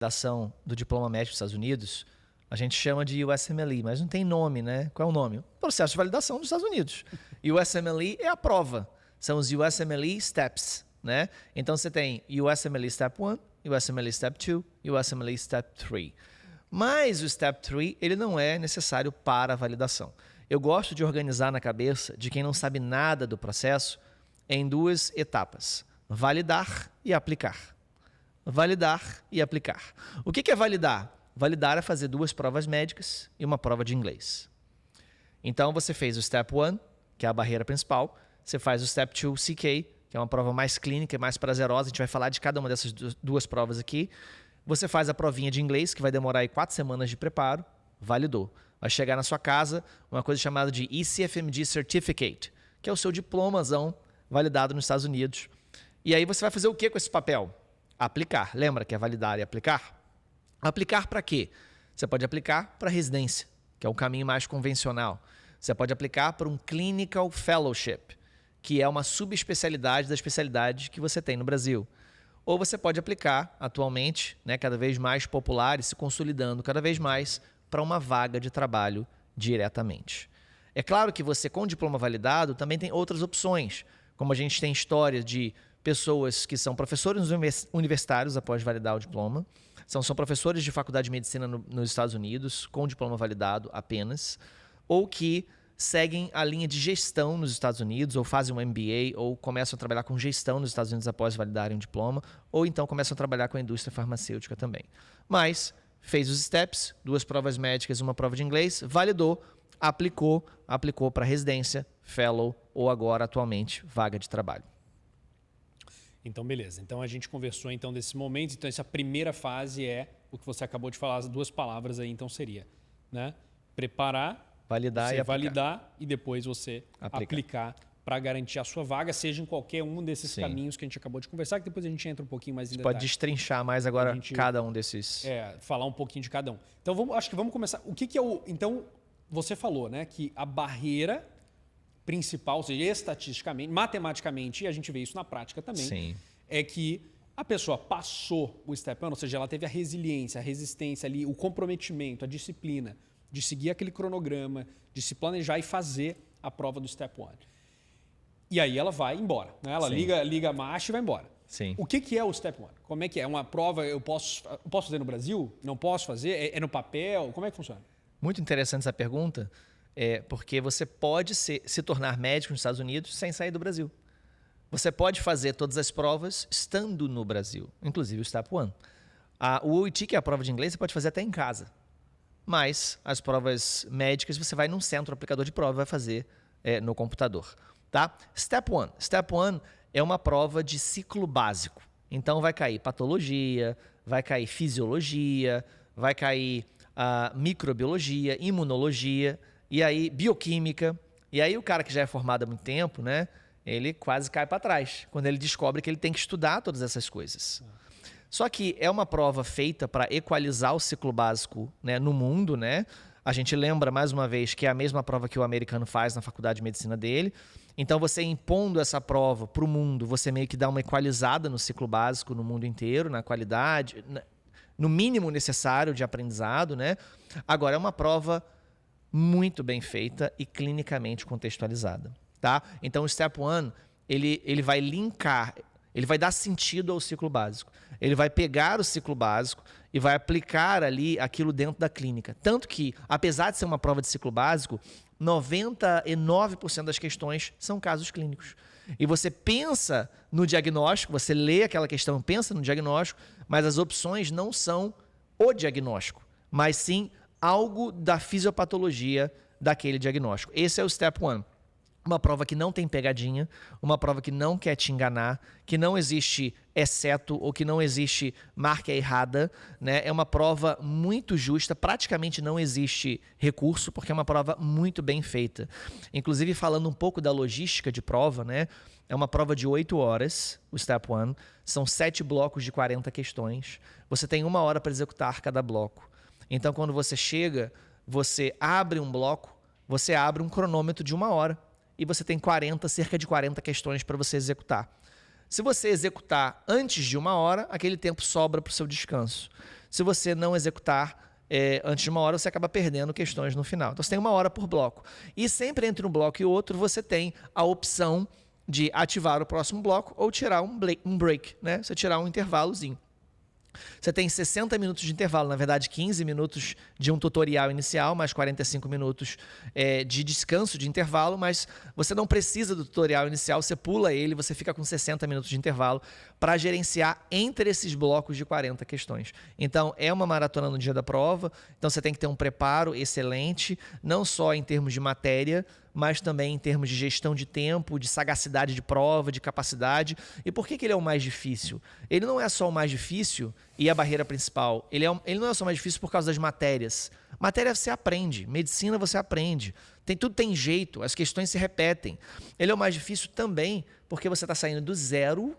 validação do diploma médico dos Estados Unidos, a gente chama de USMLE, mas não tem nome, né? Qual é o nome? Processo de validação dos Estados Unidos. E o USMLE é a prova. São os USMLE Steps, né? Então você tem USMLE Step 1, USMLE Step 2 e USMLE Step 3. Mas o Step 3, ele não é necessário para a validação. Eu gosto de organizar na cabeça de quem não sabe nada do processo em duas etapas: validar e aplicar. Validar e aplicar. O que é validar? Validar é fazer 2 provas médicas e uma prova de inglês. Então você fez o Step 1, que é a barreira principal. Você faz o Step 2 CK, que é uma prova mais clínica e mais prazerosa. A gente vai falar de cada uma dessas 2 provas aqui. Você faz a provinha de inglês, que vai demorar aí 4 semanas de preparo. Validou. Vai chegar na sua casa uma coisa chamada de ECFMG Certificate, que é o seu diplomazão validado nos Estados Unidos. E aí você vai fazer o que com esse papel? Aplicar. Lembra que é validar e aplicar? Aplicar para quê? Você pode aplicar para residência, que é um caminho mais convencional. Você pode aplicar para um Clinical Fellowship, que é uma subespecialidade da especialidade que você tem no Brasil. Ou você pode aplicar, atualmente, né, cada vez mais popular e se consolidando cada vez mais, para uma vaga de trabalho diretamente. É claro que você, com diploma validado, também tem outras opções, como a gente tem história de pessoas que são professores universitários após validar o diploma, são professores de faculdade de medicina nos Estados Unidos, com diploma validado apenas, ou que seguem a linha de gestão nos Estados Unidos, ou fazem um MBA, ou começam a trabalhar com gestão nos Estados Unidos após validarem o diploma, ou então começam a trabalhar com a indústria farmacêutica também. Mas fez os steps, 2 provas médicas e uma prova de inglês, validou, aplicou para residência, fellow ou agora, atualmente, vaga de trabalho. Então, beleza. Então, a gente conversou então desse momento. Então, essa primeira fase é o que você acabou de falar, as 2 palavras aí, então seria, né? Preparar, validar e validar e depois você aplicar para garantir a sua vaga, seja em qualquer um desses caminhos que a gente acabou de conversar, que depois a gente entra um pouquinho mais em detalhe. Pode destrinchar mais agora cada um desses. Falar um pouquinho de cada um. Então, acho que vamos começar. O que é o... Então, você falou, né, que a barreira principal, ou seja, estatisticamente, matematicamente, e a gente vê isso na prática também, é que a pessoa passou o Step 1, ou seja, ela teve a resiliência, a resistência ali, o comprometimento, a disciplina de seguir aquele cronograma, de se planejar e fazer a prova do Step 1. E aí ela vai embora, né? Ela liga a marcha e vai embora. Sim. O que é o Step 1? Como é que é? É uma prova, eu posso fazer no Brasil? Não posso fazer? É no papel? Como é que funciona? Muito interessante essa pergunta, porque você pode se tornar médico nos Estados Unidos sem sair do Brasil. Você pode fazer todas as provas estando no Brasil, inclusive o Step 1. O OIT, que é a prova de inglês, você pode fazer até em casa. Mas as provas médicas você vai num centro aplicador de prova e vai fazer no computador. Tá? Step 1. Step 1 é uma prova de ciclo básico. Então vai cair patologia, vai cair fisiologia, vai cair microbiologia, imunologia, e aí bioquímica. E aí o cara que já é formado há muito tempo, né, ele quase cai para trás, quando ele descobre que ele tem que estudar todas essas coisas. Só que é uma prova feita para equalizar o ciclo básico, né, no mundo, né? A gente lembra, mais uma vez, que é a mesma prova que o americano faz na faculdade de medicina dele. Então, você impondo essa prova para o mundo, você meio que dá uma equalizada no ciclo básico no mundo inteiro, na qualidade, no mínimo necessário de aprendizado, né? Agora, é uma prova muito bem feita e clinicamente contextualizada, tá? Então, o Step 1, ele vai linkar, ele vai dar sentido ao ciclo básico. Ele vai pegar o ciclo básico e vai aplicar ali aquilo dentro da clínica. Tanto que, apesar de ser uma prova de ciclo básico, 99% das questões são casos clínicos. E você pensa no diagnóstico, você lê aquela questão, pensa no diagnóstico, mas as opções não são o diagnóstico, mas sim algo da fisiopatologia daquele diagnóstico. Esse é o Step 1. Uma prova que não tem pegadinha, uma prova que não quer te enganar, que não existe exceto ou que não existe marca errada, né? É uma prova muito justa, praticamente não existe recurso, porque é uma prova muito bem feita. Inclusive, falando um pouco da logística de prova, né? É uma prova de 8 horas, o Step 1, são 7 blocos de 40 questões. Você tem 1 hora para executar cada bloco. Então, quando você chega, você abre um bloco, você abre um cronômetro de 1 hora. E você tem cerca de 40 questões para você executar. Se você executar antes de 1 hora, aquele tempo sobra para o seu descanso. Se você não executar antes de 1 hora, você acaba perdendo questões no final. Então, você tem 1 hora por bloco. E sempre entre um bloco e outro, você tem a opção de ativar o próximo bloco ou tirar um break, né? Você tirar um intervalozinho. Você tem 60 minutos de intervalo, na verdade 15 minutos de um tutorial inicial, mais 45 minutos de descanso de intervalo, mas você não precisa do tutorial inicial, você pula ele, você fica com 60 minutos de intervalo para gerenciar entre esses blocos de 40 questões. Então, é uma maratona no dia da prova, então você tem que ter um preparo excelente, não só em termos de matéria, mas também em termos de gestão de tempo, de sagacidade de prova, de capacidade. E por que ele é o mais difícil? Ele não é só o mais difícil e a barreira principal. Ele não é só o mais difícil por causa das matérias. Matéria você aprende, medicina você aprende. Tudo tem jeito, as questões se repetem. Ele é o mais difícil também porque você está saindo do zero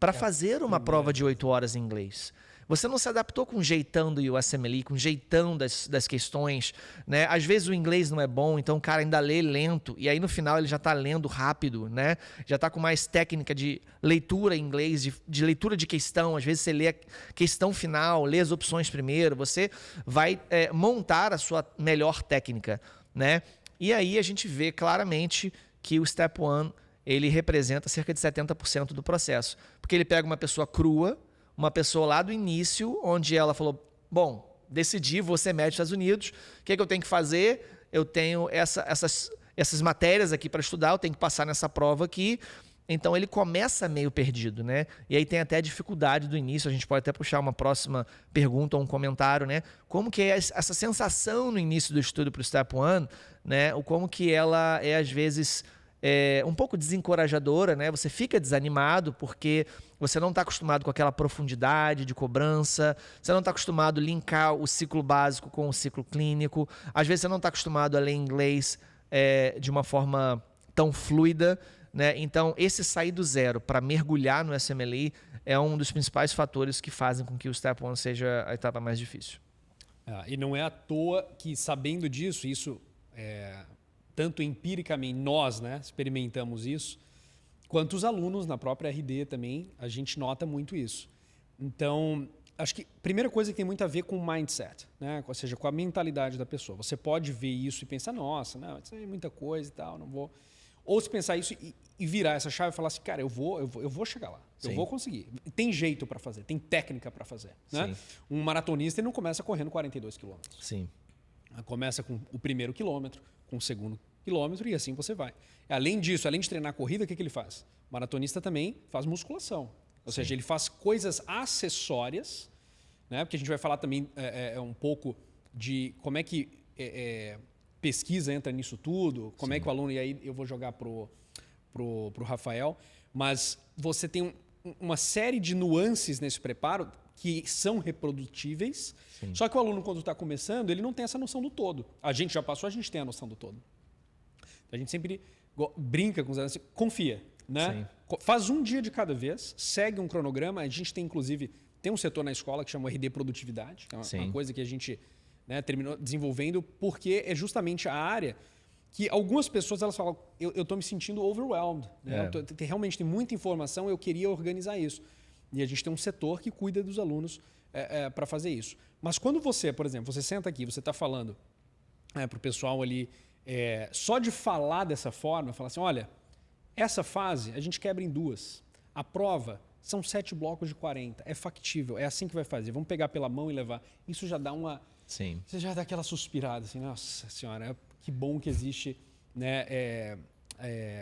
para fazer uma prova de 8 horas em inglês. Você não se adaptou com o jeitão do USMLE, com o jeitão das questões, né? Às vezes o inglês não é bom, então o cara ainda lê lento, e aí no final ele já está lendo rápido, né? Já está com mais técnica de leitura em inglês, de leitura de questão. Às vezes você lê a questão final, lê as opções primeiro, você vai montar a sua melhor técnica, né? E aí a gente vê claramente que o Step 1, ele representa cerca de 70% do processo, porque ele pega uma pessoa crua, uma pessoa lá do início, onde ela falou, bom, decidi, vou ser médico dos Estados Unidos, o que eu tenho que fazer? Eu tenho essas matérias aqui para estudar, eu tenho que passar nessa prova aqui. Então, ele começa meio perdido, né? E aí tem até a dificuldade do início, a gente pode até puxar uma próxima pergunta ou um comentário, né? Como que é essa sensação no início do estudo para o Step 1, né? Ou como que ela é, às vezes, um pouco desencorajadora, né? Você fica desanimado porque você não está acostumado com aquela profundidade de cobrança, você não está acostumado a linkar o ciclo básico com o ciclo clínico, às vezes você não está acostumado a ler inglês de uma forma tão fluida, né? Então, esse sair do zero para mergulhar no USMLE é um dos principais fatores que fazem com que o Step 1 seja a etapa mais difícil. E não é à toa que, sabendo disso, isso tanto empiricamente nós, né, experimentamos isso, quanto os alunos na própria RD também, a gente nota muito isso. Então, acho que a primeira coisa que tem muito a ver com o mindset, né? Ou seja, com a mentalidade da pessoa. Você pode ver isso e pensar, nossa, não, isso é muita coisa e tal, não vou... Ou se pensar isso e virar essa chave e falar assim, cara, eu vou chegar lá, Sim. eu vou conseguir. Tem jeito para fazer, tem técnica para fazer. Né? Um maratonista ele não começa correndo 42 quilômetros. Sim. Começa com o primeiro quilômetro, com o segundo quilômetro e assim você vai. Além disso, além de treinar a corrida, o que ele faz? O maratonista também faz musculação. Ou seja, ele faz coisas acessórias, né? Porque a gente vai falar também um pouco de como é que pesquisa entra nisso tudo, como é que o aluno... E aí eu vou jogar pro Rafael. Mas você tem uma série de nuances nesse preparo que são reprodutíveis. Sim. Só que o aluno, quando está começando, ele não tem essa noção do todo. A gente já passou, a gente tem a noção do todo. A gente sempre brinca com os alunos, confia, né? Faz um dia de cada vez, segue um cronograma. A gente tem, inclusive, um setor na escola que chama RD Produtividade, que é uma coisa que a gente, né, terminou desenvolvendo, porque é justamente a área que algumas pessoas elas falam, eu estou me sentindo overwhelmed, né? Realmente tem muita informação, eu queria organizar isso. E a gente tem um setor que cuida dos alunos para fazer isso. Mas quando você, por exemplo, você senta aqui, você está falando para o pessoal ali, só de falar dessa forma, falar assim, olha, essa fase a gente quebra em 2. A prova são 7 blocos de 40. É factível, é assim que vai fazer. Vamos pegar pela mão e levar. Isso já dá uma... Sim. Você já dá aquela suspirada, assim, nossa senhora, que bom que existe, né,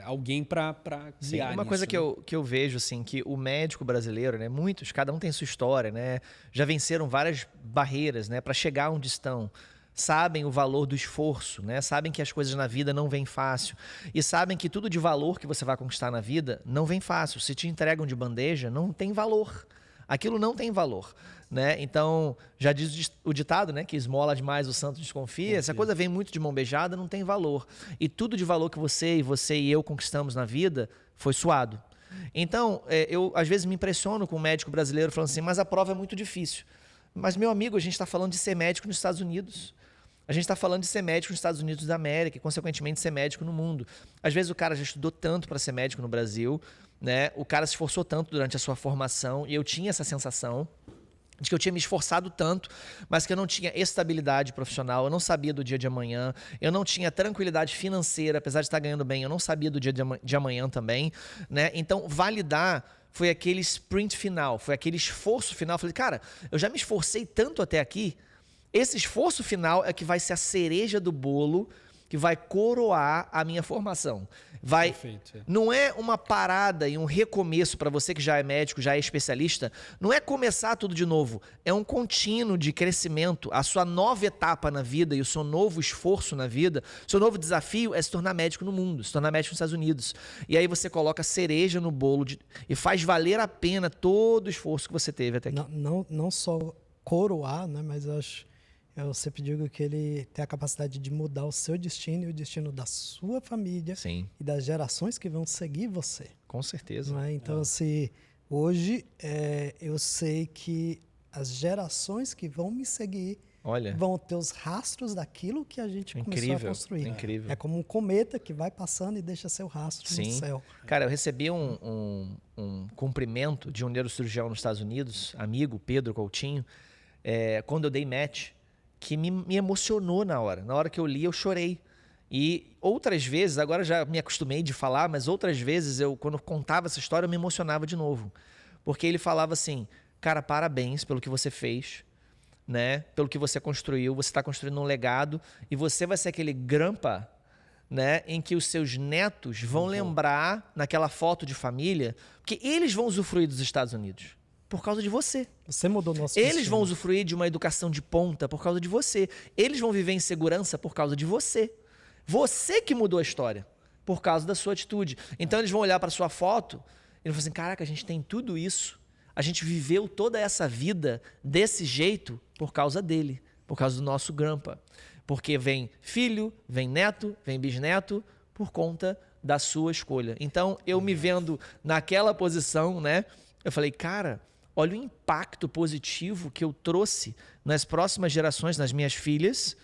alguém para guiar uma coisa nisso, que eu vejo, assim, que o médico brasileiro, né, muitos, cada um tem sua história, né, já venceram várias barreiras, né, para chegar onde estão. Sabem o valor do esforço, né? Sabem que as coisas na vida não vêm fácil. E sabem que tudo de valor que você vai conquistar na vida não vem fácil. Se te entregam de bandeja, não tem valor. Aquilo não tem valor, né? Então, já diz o ditado, né? Que esmola demais o santo desconfia. Essa coisa vem muito de mão beijada, não tem valor. E tudo de valor que você e eu conquistamos na vida foi suado. Então, eu às vezes me impressiono com um médico brasileiro falando assim, mas a prova é muito difícil. Mas, meu amigo, a gente está falando de ser médico nos Estados Unidos. A gente está falando de ser médico nos Estados Unidos da América e, consequentemente, ser médico no mundo. Às vezes o cara já estudou tanto para ser médico no Brasil, né? O cara se esforçou tanto durante a sua formação, e eu tinha essa sensação de que eu tinha me esforçado tanto, mas que eu não tinha estabilidade profissional, eu não sabia do dia de amanhã, eu não tinha tranquilidade financeira, apesar de estar ganhando bem, eu não sabia do dia de amanhã também, né? Então, validar foi aquele sprint final, foi aquele esforço final. Eu falei, cara, eu já me esforcei tanto até aqui, esse esforço final é que vai ser a cereja do bolo que vai coroar a minha formação. Perfeito. Não é uma parada e um recomeço para você que já é médico, já é especialista, não é começar tudo de novo, é um contínuo de crescimento. A sua nova etapa na vida e o seu novo esforço na vida, o seu novo desafio é se tornar médico no mundo, se tornar médico nos Estados Unidos. E aí você coloca cereja no bolo e faz valer a pena todo o esforço que você teve até aqui. Não só coroar, né, mas eu sempre digo que ele tem a capacidade de mudar o seu destino e o destino da sua família. Sim. E das gerações que vão seguir você. Com certeza. Não é? Então, assim, hoje eu sei que as gerações que vão me seguir vão ter os rastros daquilo que a gente começou a construir. Incrível. É como um cometa que vai passando e deixa seu rastro no céu. Cara, eu recebi um cumprimento de um neurocirurgião nos Estados Unidos, amigo, Pedro Coutinho, quando eu dei match, que me emocionou na hora. Na hora que eu li, eu chorei. E outras vezes, agora já me acostumei de falar, mas outras vezes, quando eu contava essa história, eu me emocionava de novo. Porque ele falava assim, cara, parabéns pelo que você fez, né? Pelo que você construiu, você está construindo um legado e você vai ser aquele grandpa, né? Em que os seus netos vão lembrar naquela foto de família, porque eles vão usufruir dos Estados Unidos. Por causa de você. Você mudou nosso Eles destino. vão usufruir de uma educação de ponta por causa de você. Eles vão viver em segurança por causa de você. Você que mudou a história por causa da sua atitude. Então eles vão olhar para sua foto e vão falar assim, caraca, a gente tem tudo isso. A gente viveu toda essa vida desse jeito por causa dele, por causa do nosso grandpa. Porque vem filho, vem neto, vem bisneto por conta da sua escolha. Então eu me vendo naquela posição, né? Eu falei, cara, olha o impacto positivo que eu trouxe nas próximas gerações, nas minhas filhas,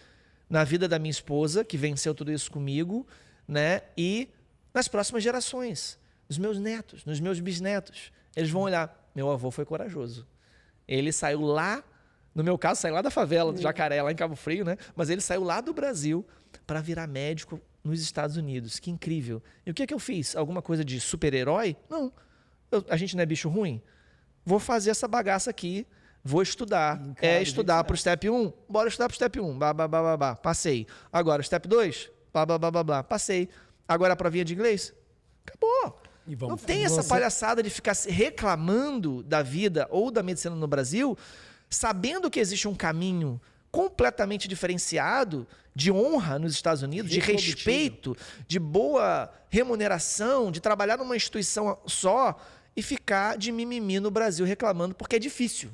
na vida da minha esposa, que venceu tudo isso comigo, né? E nas próximas gerações, nos meus netos, nos meus bisnetos. Eles vão olhar, meu avô foi corajoso. Ele saiu lá, no meu caso, saiu lá da favela do Jacaré, lá em Cabo Frio, né? Mas ele saiu lá do Brasil para virar médico nos Estados Unidos. Que incrível. E o que eu fiz? Alguma coisa de super-herói? Não. A gente não é bicho ruim? Vou fazer essa bagaça aqui, vou estudar. Estudar para o Step 1? Bora estudar para o Step 1. Passei. Agora, Step 2? Passei. Agora a provinha de inglês? Acabou. Não tem essa palhaçada de ficar reclamando da vida ou da medicina no Brasil, sabendo que existe um caminho completamente diferenciado de honra nos Estados Unidos, de respeito, de boa remuneração, de trabalhar numa instituição só e ficar de mimimi no Brasil reclamando porque é difícil.